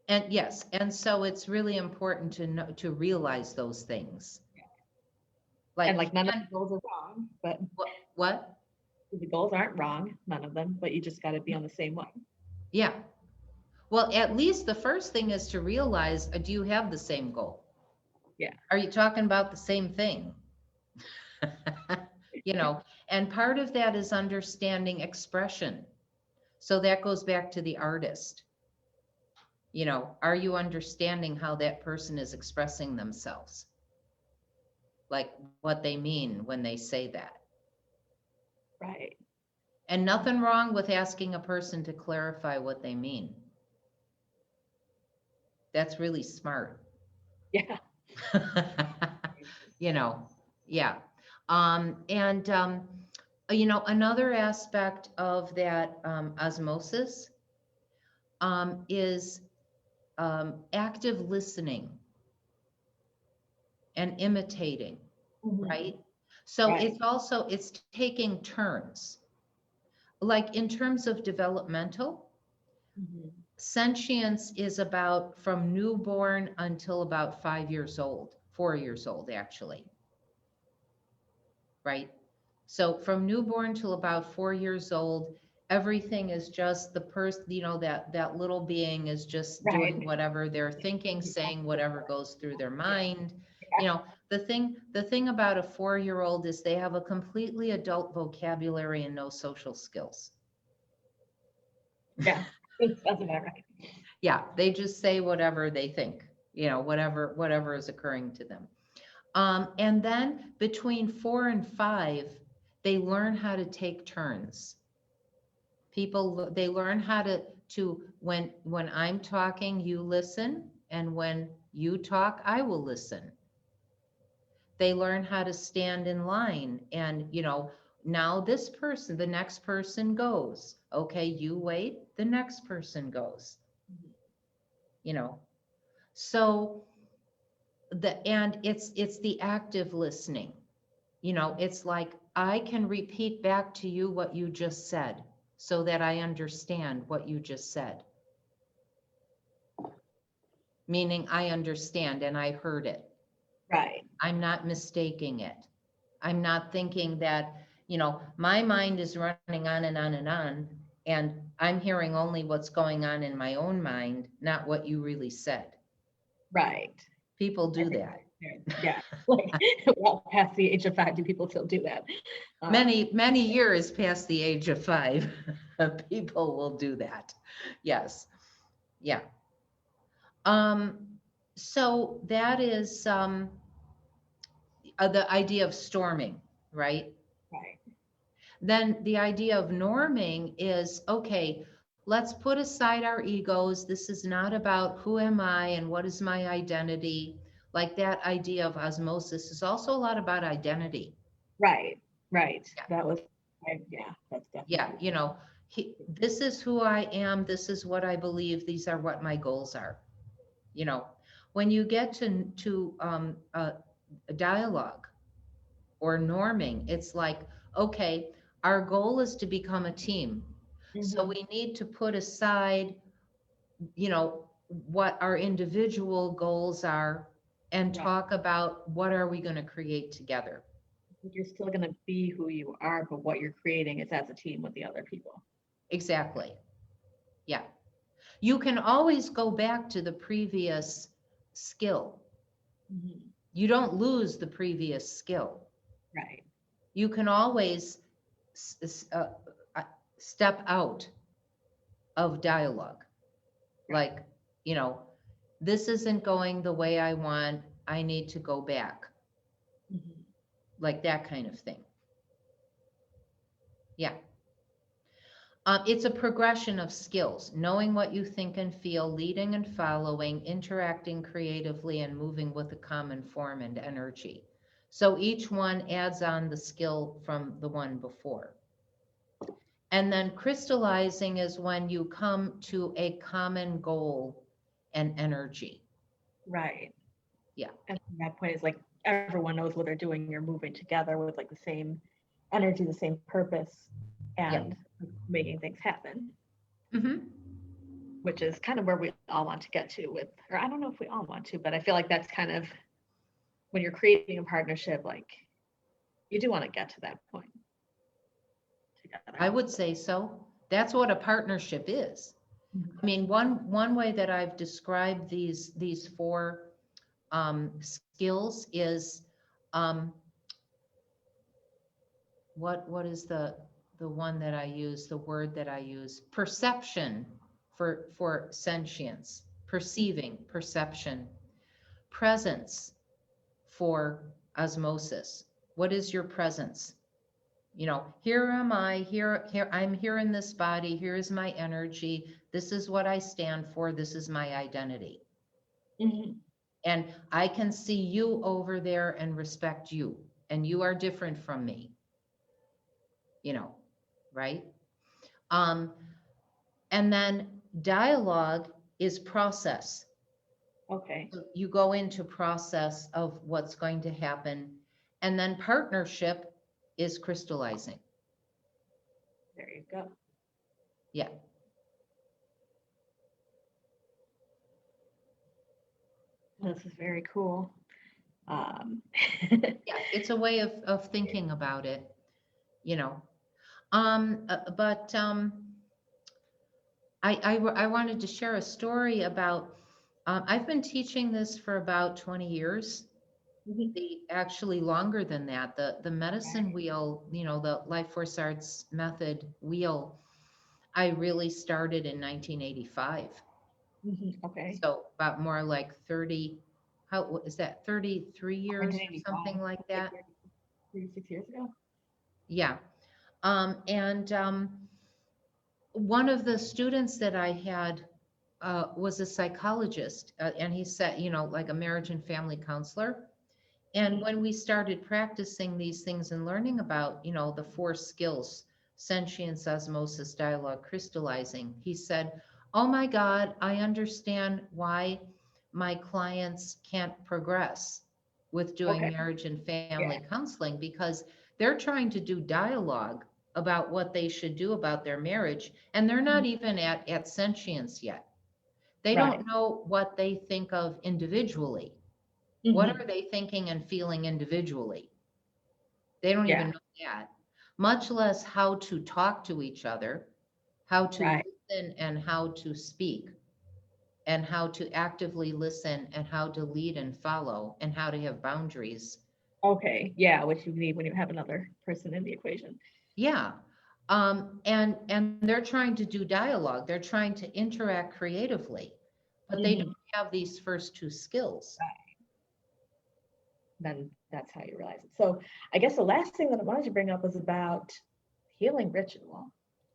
And yes, and so it's really important to know, to realize those things. And Like, like none of and the goals are wrong, but what? the goals aren't wrong, none of them, but you just got to be on the same one. Yeah. Well, at least the first thing is to realize, do you have the same goal? Yeah. Are you talking about the same thing? You know, and part of that is understanding expression. So that goes back to the artist. Are you understanding how that person is expressing themselves? Like what they mean when they say that. Right. And nothing wrong with asking a person to clarify what they mean. That's really smart. Yeah. You know, yeah. And another aspect of that osmosis is active listening and imitating, right? So Right. it's taking turns. Like in terms of developmental, sentience is about from newborn until about 5 years old, 4 years old, actually. Right? So from newborn till about 4 years old, everything is just the person, that little being is just doing Right. whatever they're thinking, saying whatever goes through their mind. Yeah. The thing about a 4-year-old is they have a completely adult vocabulary and no social skills. Yeah. It doesn't matter. Yeah, they just say whatever they think, whatever is occurring to them. And then between 4 and 5, they learn how to take turns. They learn how to when I'm talking, you listen, and when you talk, I will listen. They learn how to stand in line, and now the next person goes. Okay, you wait, the next person goes. So it's the active listening. It's like I can repeat back to you what you just said so that I understand what you just said. Meaning I understand and I heard it. Right. I'm not mistaking it. I'm not thinking that, my mind is running on and on and on, and I'm hearing only what's going on in my own mind, not what you really said. Right. People do that. Yeah. Well, past the age of 5, do people still do that? Many years past the age of 5, people will do that. Yes. Yeah. So that is the idea of storming, right? Right. Then the idea of norming is, okay, let's put aside our egos. This is not about who am I and what is my identity. Like that idea of osmosis is also a lot about identity. Right. Right. Yeah. That was, yeah, that's definitely. Yeah, this is who I am. This is what I believe. These are what my goals are. When you get to a dialogue or norming, it's like, okay, our goal is to become a team. So we need to put aside, what our individual goals are and Right. talk about what are we going to create together. You're still going to be who you are, but what you're creating is as a team with the other people. Exactly. Yeah. You can always go back to the previous skill. You don't lose the previous skill. Right. You can always step out of dialogue. Like, this isn't going the way I want. I need to go back. Like that kind of thing. Yeah. It's a progression of skills, knowing what you think and feel, leading and following, interacting creatively, and moving with a common form and energy. So each one adds on the skill from the one before. And then crystallizing is when you come to a common goal and energy. Right. Yeah. And from that point is like everyone knows what they're doing. You're moving together with like the same energy, the same purpose, and making things happen. Which is kind of where we all want to get to with, or I don't know if we all want to, but I feel like that's kind of when you're creating a partnership, like you do want to get to that point together. I would say so. That's what a partnership is. I mean, one way that I've described these 4 skills is what is the one that I use, the word that I use? Perception for sentience, perceiving, perception. Presence for osmosis. What is your presence? Here am I, here I'm here in this body, here is my energy, this is what I stand for, this is my identity. And I can see you over there and respect you, and you are different from me. Right? And then dialogue is process. Okay. So you go into process of what's going to happen, and then partnership is crystallizing. There you go. Yeah. This is very cool. Yeah, it's a way of thinking about it, you know. But I wanted to share a story about, I've been teaching this for about 20 years, Mhm. actually longer than that. The medicine wheel, the Life Force Arts method wheel, I really started in 1985. Okay. So about more like 30, what is that, 33 years or 1985. something like Like that? 36 years ago. Yeah. And one of the students that I had was a psychologist, and he said, like a marriage and family counselor. And when we started practicing these things and learning about, the four skills, sentience, osmosis, dialogue, crystallizing, he said, "Oh my God, I understand why my clients can't progress with doing Okay. marriage and Yeah. family counseling, because they're trying to do dialogue about what they should do about their marriage, and they're not even at sentience yet. They Right. don't know what they think of individually. What Mhm. are they thinking and feeling individually? They don't even Yeah. know that, much less how to talk to each other, how to Right. listen and how to speak, and how to actively listen and how to lead and follow and how to have boundaries. Okay. Yeah. What you need when you have another person in the equation. Yeah. And they're trying to do dialogue. They're trying to interact creatively, but they Mhm. don't have these first two skills. Then that's how you realize it. So I guess the last thing that I wanted to bring up was about healing ritual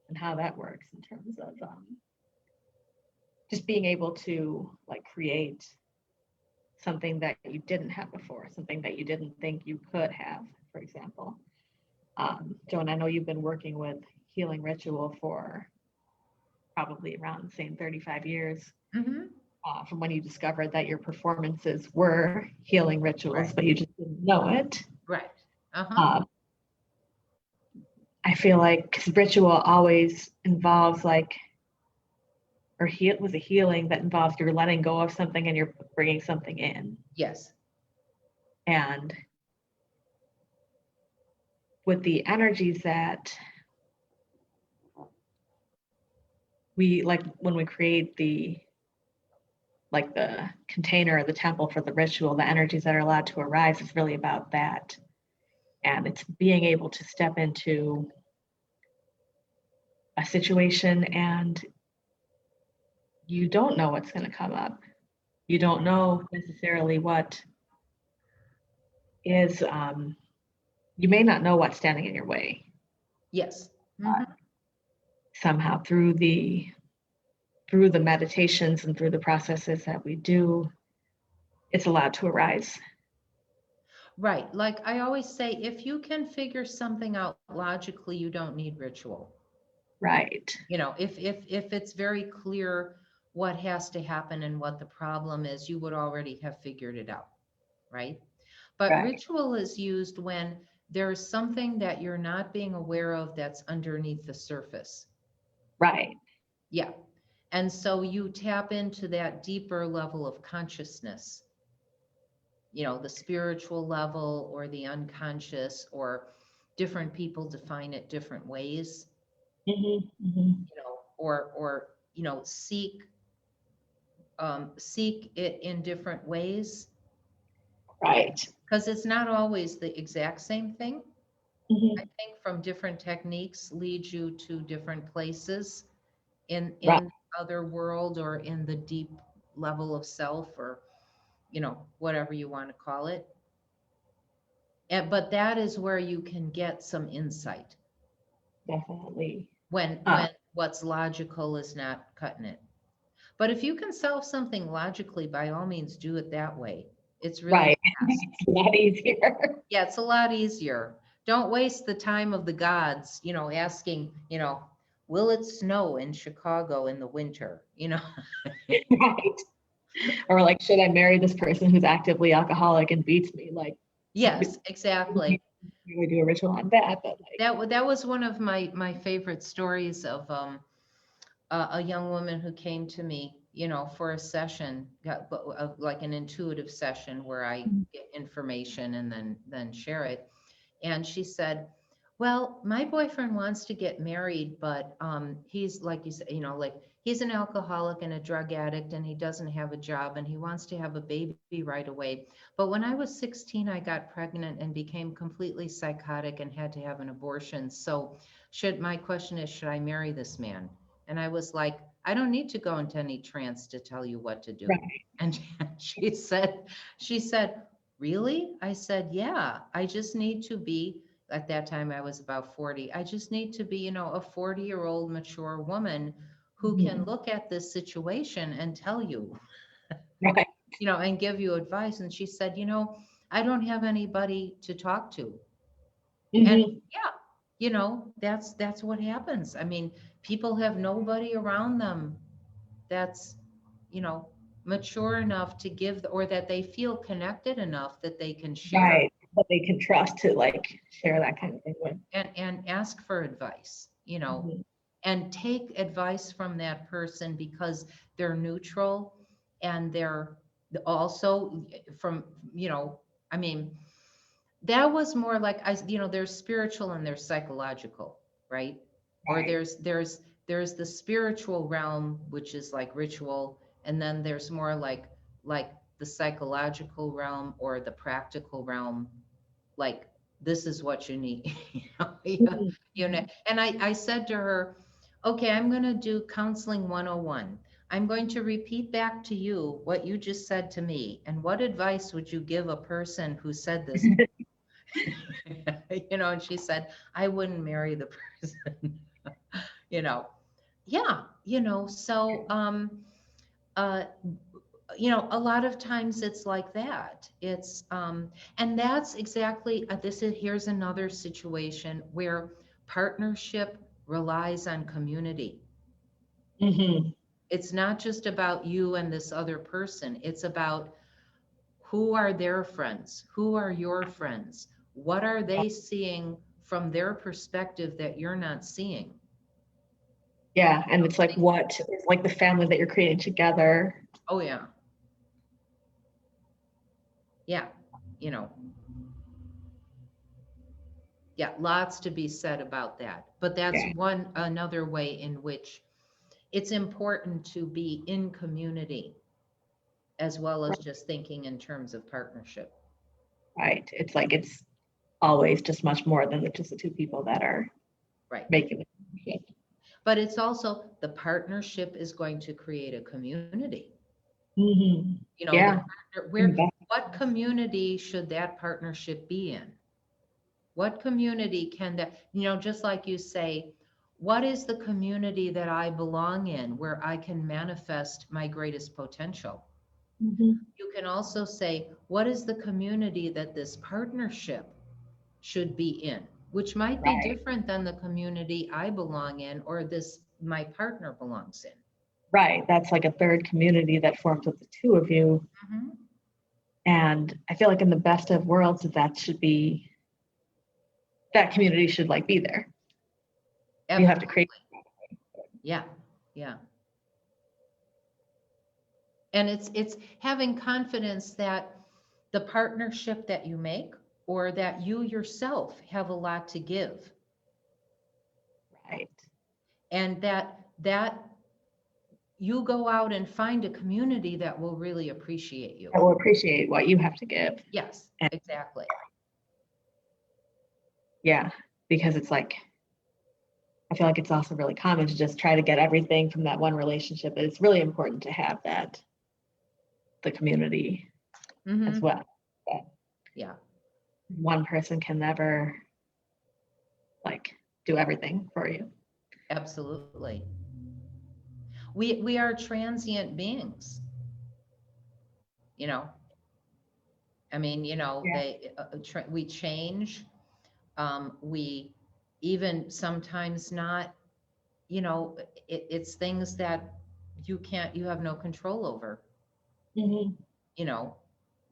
and how that works in terms of just being able to like create something that you didn't have before, something that you didn't think you could have, for example. Joan, I know you've been working with healing ritual for probably around the same 35 years Mm-hmm. from when you discovered that your performances were healing rituals, Right. but you just didn't know it. Right. Uh-huh. Uh, I feel like ritual always involves like, or was a healing that involves you're letting go of something and you're bringing something in. Yes. And with the energies that we like when we create the like the container or the temple for the ritual, the energies that are allowed to arise is really about that. And it's being able to step into a situation and you don't know what's going to come up. You don't know necessarily what is, you may not know what's standing in your way. Yes. But Mm-hmm. somehow through the meditations and through the processes that we do, it's allowed to arise. Right. Like I always say, if you can figure something out logically, you don't need ritual. Right. If it's very clear what has to happen and what the problem is, you would already have figured it out, right? But Right. ritual is used when there's something that you're not being aware of that's underneath the surface. Right. Yeah. And so you tap into that deeper level of consciousness, the spiritual level or the unconscious, or different people define it different ways, Mm-hmm. Mm-hmm. or seek it in different ways, Right. because it's not always the exact same thing. I Mm-hmm. think from different techniques lead you to different places in Right. the other world, or in the deep level of self, or whatever you want to call it. But that is where you can get some insight Definitely. when what's logical is not cutting it. But if you can solve something logically, by all means do it that way. It's really Right. fast. It's a lot easier. Yeah, it's a lot easier. Don't waste the time of the gods, asking, will it snow in Chicago in the winter? Right. Or like, should I marry this person who's actively alcoholic and beats me? Like, Yes, exactly. we do a ritual on that, but like, That was one of my favorite stories of a young woman who came to me, for a session, like an intuitive session where I get information and then share it. And she said, well, my boyfriend wants to get married, but he's like you said, like he's an alcoholic and a drug addict and he doesn't have a job and he wants to have a baby right away. But when I was 16, I got pregnant and became completely psychotic and had to have an abortion. So my question is, should I marry this man? And I was like, I don't need to go into any trance to tell you what to do. right. And she said, really? I said, yeah, I just need to be, at that time I was about 40. I just need to be, a 40-year-old mature woman who Mhm. can look at this situation and tell you, Right. and give you advice. And she said, I don't have anybody to talk to. And Mhm. yeah, that's what happens. I mean, people have nobody around them that's, you know, mature enough to give, or that they feel connected enough that they can share Right. But they can trust to like share that kind of thing with. and ask for advice, Mhm. and take advice from that person because they're neutral and they're also from, I mean, that was more like there's spiritual and there's psychological, right? Or Right. there's the spiritual realm, which is like ritual, and then there's more like the psychological realm or the practical realm, like this is what you need. Mhm. And I said to her, okay, I'm going to do counseling 101. I'm going to repeat back to you what you just said to me, and what advice would you give a person who said this? And she said, I wouldn't marry the person. you know yeah, so uh a lot of times it's like that. It's and that's exactly here's another situation where partnership relies on community. Mhm. It's not just about you and this other person. It's about who are their friends, who are your friends, what are they seeing from their perspective that you're not seeing. Yeah. And it's like what is like the family that you're creating together. Oh yeah, yeah, you know yeah, lots to be said about that, but that's Yeah. another way in which it's important to be in community as well as just thinking in terms of partnership. Right. It's like it's always just much more than just the two people that are Right. making it. But it's also the partnership is going to create a community. Mhm. The Yeah. partner, what community should that partnership be in? What community can that, just like you say, what is the community that I belong in where I can manifest my greatest potential? Mhm. You can also say, what is the community that this partnership should be in, which might be Right. different than the community I belong in or this my partner belongs in. Right. That's like a third community that forms with the two of you. Mhm. And I feel like in the best of worlds, that community should like be there. You have to create. Yeah, yeah. And it's having confidence that the partnership that you make or that you yourself have a lot to give, Right. and that you go out and find a community that will really appreciate you. I will appreciate what you have to give. Yes, And exactly. yeah, because it's like, I feel like it's also really common to just try to get everything from that one relationship. But it's really important to have the community as Mm-hmm. well. That Yeah, one person can never like do everything for you. absolutely. We are transient beings, you know. I mean, Yeah. we change. We even sometimes not. you know, it's things that you have no control over, Mhm. you know,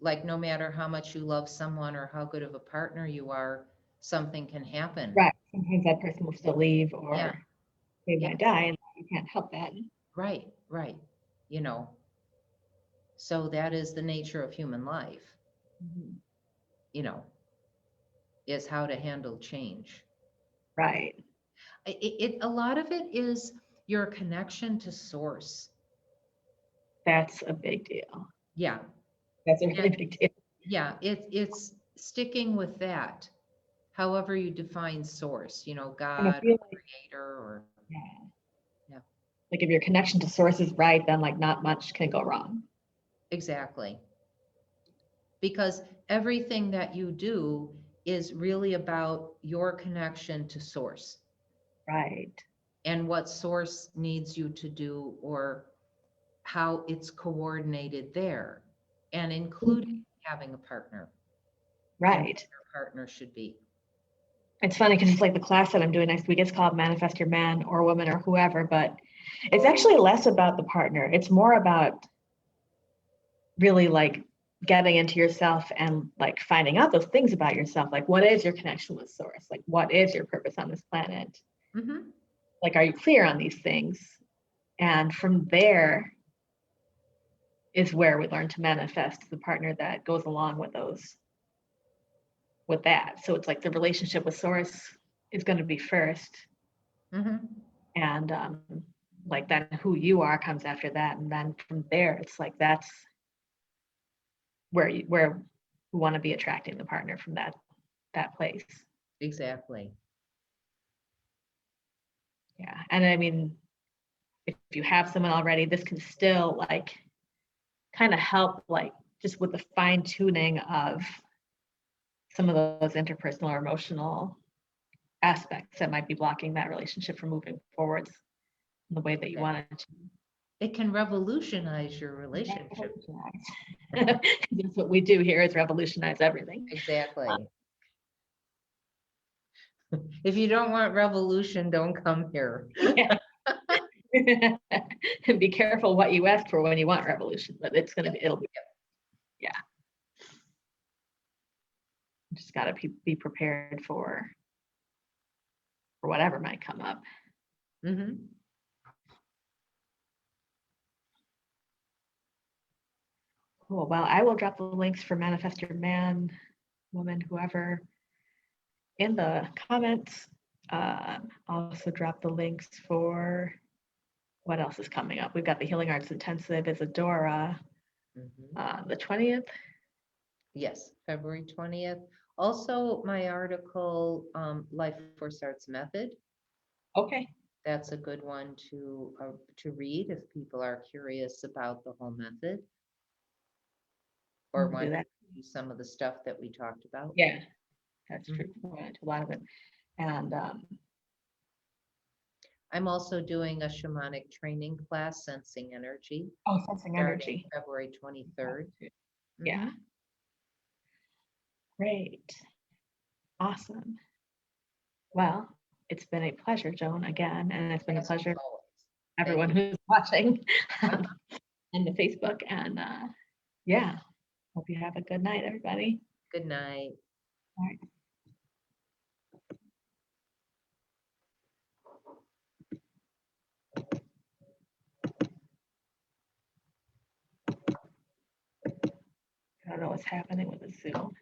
like no matter how much you love someone or how good of a partner you are, something can happen. Right. Sometimes that person will still leave Yeah, or they yeah, might die and you can't help that. right, right. You know, so that is the nature of human life, Mhm. you know, is how to handle change. Right. A lot of it is your connection to source. That's a big deal. Yeah. That's a really And big deal. yeah, it's sticking with that. However you define source, you know, And I God feel or like, creator or yeah, yeah, like if your connection to source is right, then like not much can go wrong. exactly. Because everything that you do is really about your connection to source Right. and what source needs you to do or how it's coordinated there, and including having a partner and what Right. your partner should be. It's funny because it's like the class that I'm doing next week. It's called Manifest Your Man or Woman or whoever, but it's actually less about the partner. It's more about really like getting into yourself and like finding out those things about yourself. Like, what is your connection with source? Like, what is your purpose on this planet? Mm-hmm. Like, are you clear on these things? And from there is where we learn to manifest the partner that goes along with those, with that. So it's like the relationship with source is going to be first. Mm-hmm. And like then who you are comes after that. And then from there, it's like that's where we want to be attracting the partner from that place. Exactly. Yeah. And I mean, if you have someone already, this can still like kind of help like just with the fine tuning of some of those interpersonal or emotional aspects that might be blocking that relationship from moving forwards in the way that you Yeah. want it to. It can revolutionize your relationship. Revolutionize. That's what we do here is revolutionize everything. Exactly. If you don't want revolution, don't come here. Yeah. And be careful what you ask for when you want revolution, but it's gonna be it'll be yeah. You just gotta be prepared for whatever might come up. Mm-hmm. Cool. Well, I will drop the links for Manifest Your Man, Woman, whoever in the comments. I'll also drop the links for what else is coming up. We've got the Healing Arts Intensive Isadora, the 20th. Yes, February 20th. Also, my article, Life Force Arts Method. Okay. That's a good one to read if people are curious about the whole method or We'll want do to that. do some of the stuff that we talked about. Yeah, that's true. Mhm. We went into a lot of it. And I'm also doing a shamanic training class, Sensing Energy, sensing starting energy. February 23rd. Yeah. Mhm. Great. Awesome. Well, it's been a pleasure, Joan, again, and it's been a As pleasure always. everyone Thank you. who's watching Uh-huh. on the Facebook. And yeah, hope you have a good night, everybody. Good night. All right. I don't know what's happening with the Zoom.